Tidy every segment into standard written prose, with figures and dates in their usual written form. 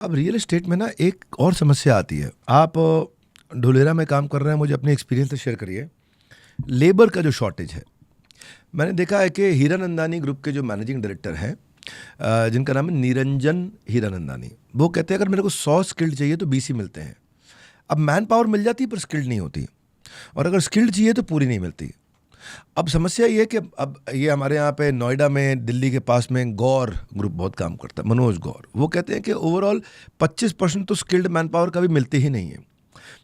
अब real estate में ना एक और समस्या आती है। आप ढुलेरा में काम कर रहे हैं, मुझे अपने एक्सपीरियंस से शेयर करिए। लेबर का जो शॉर्टेज है, मैंने देखा है कि हीरानंदानी ग्रुप के जो मैनेजिंग डायरेक्टर हैं, जिनका नाम है निरंजन हीरानंदानी, वो कहते हैं अगर मेरे को 100 स्किल्ड चाहिए तो 20 ही मिलते हैं। अब मैन पावर मिल जाती है पर स्किल्ड नहीं होती, और अगर स्किल्ड चाहिए तो पूरी नहीं मिलती। अब समस्या ये है कि अब ये हमारे यहाँ पे नोएडा में, दिल्ली के पास में गौर ग्रुप बहुत काम करता है, मनोज गौर। वो कहते हैं कि ओवरऑल 25% तो स्किल्ड मैन पावर का भी मिलती ही नहीं है।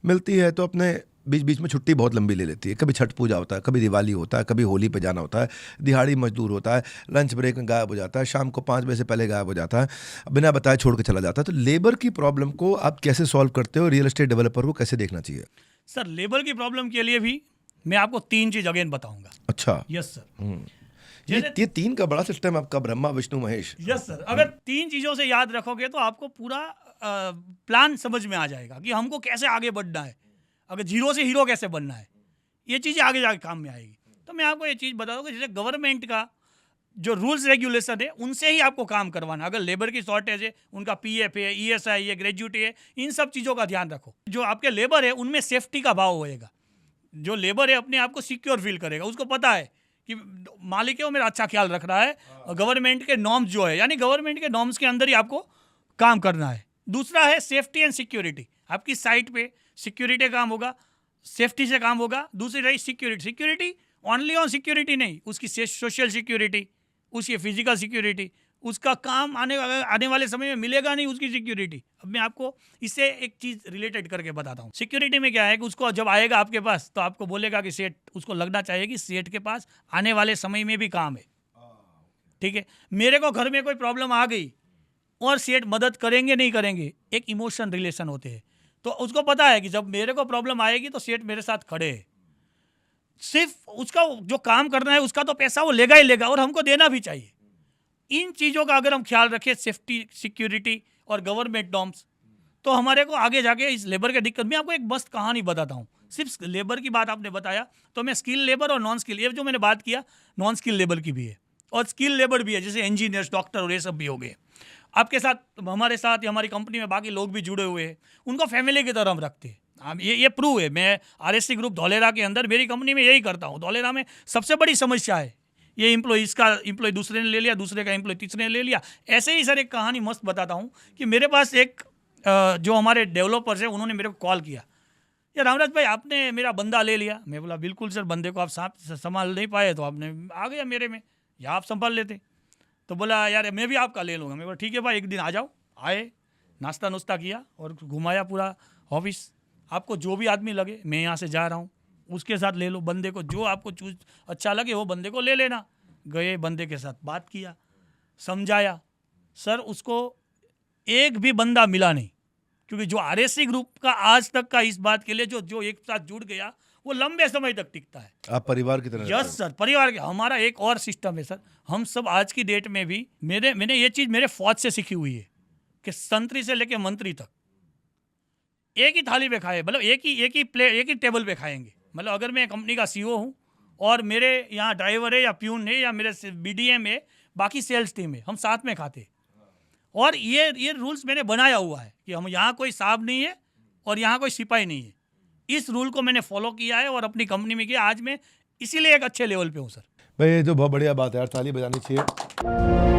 मिलती है तो अपने बीच बीच में छुट्टी बहुत लंबी ले लेती है। कभी छठ पूजा होता है, कभी दिवाली होता है, कभी होली पे जाना होता है, दिहाड़ी मजदूर होता है, लंच ब्रेक में गायब हो जाता है, शाम को 5 बजे से पहले गायब हो जाता है, बिना बताए छोड़ के चला जाता है। तो लेबर की प्रॉब्लम को आप कैसे सॉल्व करते हो? रियल एस्टेट डेवलपर को कैसे देखना चाहिए? सर, लेबर की प्रॉब्लम के लिए भी मैं आपको 3 चीज अगेन बताऊंगा। अच्छा। Yes sir. ये 3 का बड़ा सिस्टम है आपका, ब्रह्मा विष्णु महेश। Yes sir. अगर 3 चीजों से याद रखोगे तो आपको पूरा प्लान समझ में आ जाएगा कि हमको कैसे आगे बढ़ना है, अगर जीरो से हीरो कैसे बनना है। ये चीज़ें आगे जाके काम में आएगी। तो मैं आपको ये चीज़ बता दूँ कि जैसे गवर्नमेंट का जो रूल्स रेगुलेशन है उनसे ही आपको काम करवाना। अगर लेबर की शॉर्टेज है, उनका पीएफ है, ईएसआई है, ग्रेजुएटी है, इन सब चीज़ों का ध्यान रखो। जो आपके लेबर है उनमें सेफ्टी का भाव होएगा। जो लेबर है अपने आप को सिक्योर फील करेगा, उसको पता है कि मालिक है वो मेरा अच्छा ख्याल रख रहा है। और गवर्नमेंट के नॉर्म्स जो है, यानी गवर्नमेंट के नॉर्म्स के अंदर ही आपको काम करना है। दूसरा है सेफ्टी एंड सिक्योरिटी। आपकी साइट पे सिक्योरिटी काम होगा, सेफ्टी से काम होगा। दूसरी रही security. Security only on security नहीं, उसकी सोशल सिक्योरिटी, उसकी फिजिकल सिक्योरिटी, उसका काम आने वाले समय में मिलेगा नहीं उसकी सिक्योरिटी। अब मैं आपको इससे एक चीज़ रिलेटेड करके बताता हूँ। सिक्योरिटी में क्या है कि उसको जब आएगा आपके पास तो आपको बोलेगा कि सेठ, उसको लगना चाहिए कि सेठ के पास आने वाले समय में भी काम है। ठीक है, मेरे को घर में कोई प्रॉब्लम आ गई और सेठ मदद करेंगे नहीं करेंगे, एक इमोशन रिलेशन होते हैं। तो उसको पता है कि जब मेरे को प्रॉब्लम आएगी तो सेठ मेरे साथ खड़े हैं। सिर्फ उसका जो काम करना है उसका तो पैसा वो लेगा ही लेगा, और हमको देना भी चाहिए। इन चीज़ों का अगर हम ख्याल रखें, सेफ्टी, सिक्योरिटी और गवर्नमेंट नॉर्म्स, तो हमारे को आगे जाके इस लेबर के दिक्कत में। आपको एक मस्त कहानी बताता हूँ। सिर्फ लेबर की बात आपने बताया तो मैं स्किल लेबर और नॉन स्किल, ये जो मैंने बात किया, नॉन स्किल लेबर की भी है और स्किल लेबर भी है, जैसे इंजीनियर्स, डॉक्टर और ये सब भी हो गए। आपके साथ, हमारे साथ, हमारी कंपनी में बाकी लोग भी जुड़े हुए हैं, उनको फैमिली की तरह हम रखते हैं। हम ये प्रूव है। मैं आरएससी ग्रुप धौलेरा के अंदर मेरी कंपनी में यही करता हूँ। धौलेरा में सबसे बड़ी समस्या है ये एम्प्लॉय, इसका एम्प्लॉय दूसरे ने ले लिया, दूसरे का एम्प्लॉय तीसरे ने ले लिया। ऐसे ही सर एक कहानी मस्त बताता हूँ कि मेरे पास एक जो हमारे डेवलपर्स हैं उन्होंने मेरे को कॉल किया, यार रामराज भाई आपने मेरा बंदा ले लिया। मैं बोला बिल्कुल सर, बंदे को आप संभाल नहीं पाए तो आपने आ गया मेरे में, या आप संभाल लेते। तो बोला यार मैं भी आपका ले लूँगा। मैं बोला ठीक है भाई, एक दिन आ जाओ। आए, नाश्ता नुश्ता किया और घुमाया पूरा ऑफिस। आपको जो भी आदमी लगे, मैं यहाँ से जा रहा हूँ, उसके साथ ले लो। बंदे को जो आपको चूज अच्छा लगे वो बंदे को ले लेना। गए, बंदे के साथ बात किया, समझाया। सर उसको एक भी बंदा मिला नहीं, क्योंकि जो आरएससी ग्रुप का आज तक का इस बात के लिए जो एक साथ जुड़ गया वो लंबे समय तक टिकता है। आप परिवार की तरह? यस सर, परिवार के। हमारा एक और सिस्टम है सर, हम सब आज की डेट में भी, मैंने ये चीज़ मेरे फौज से सीखी हुई है कि संतरी से लेके मंत्री तक एक ही थाली पे खाए, मतलब एक ही टेबल पे खाएंगे। मतलब अगर मैं कंपनी का सीईओ हूँ और मेरे यहाँ ड्राइवर है या प्यून है या मेरे बीडीएम है, बाकी सेल्स टीम है, हम साथ में खाते। और ये रूल्स मैंने बनाया हुआ है कि हम यहाँ कोई साहब नहीं है और यहाँ कोई सिपाही नहीं है। इस रूल को मैंने फॉलो किया है और अपनी कंपनी में किया। आज मैं इसीलिए एक अच्छे लेवल पे हूँ सर। भाई ये तो बहुत बढ़िया बात है यार, ताली बजानी चाहिए।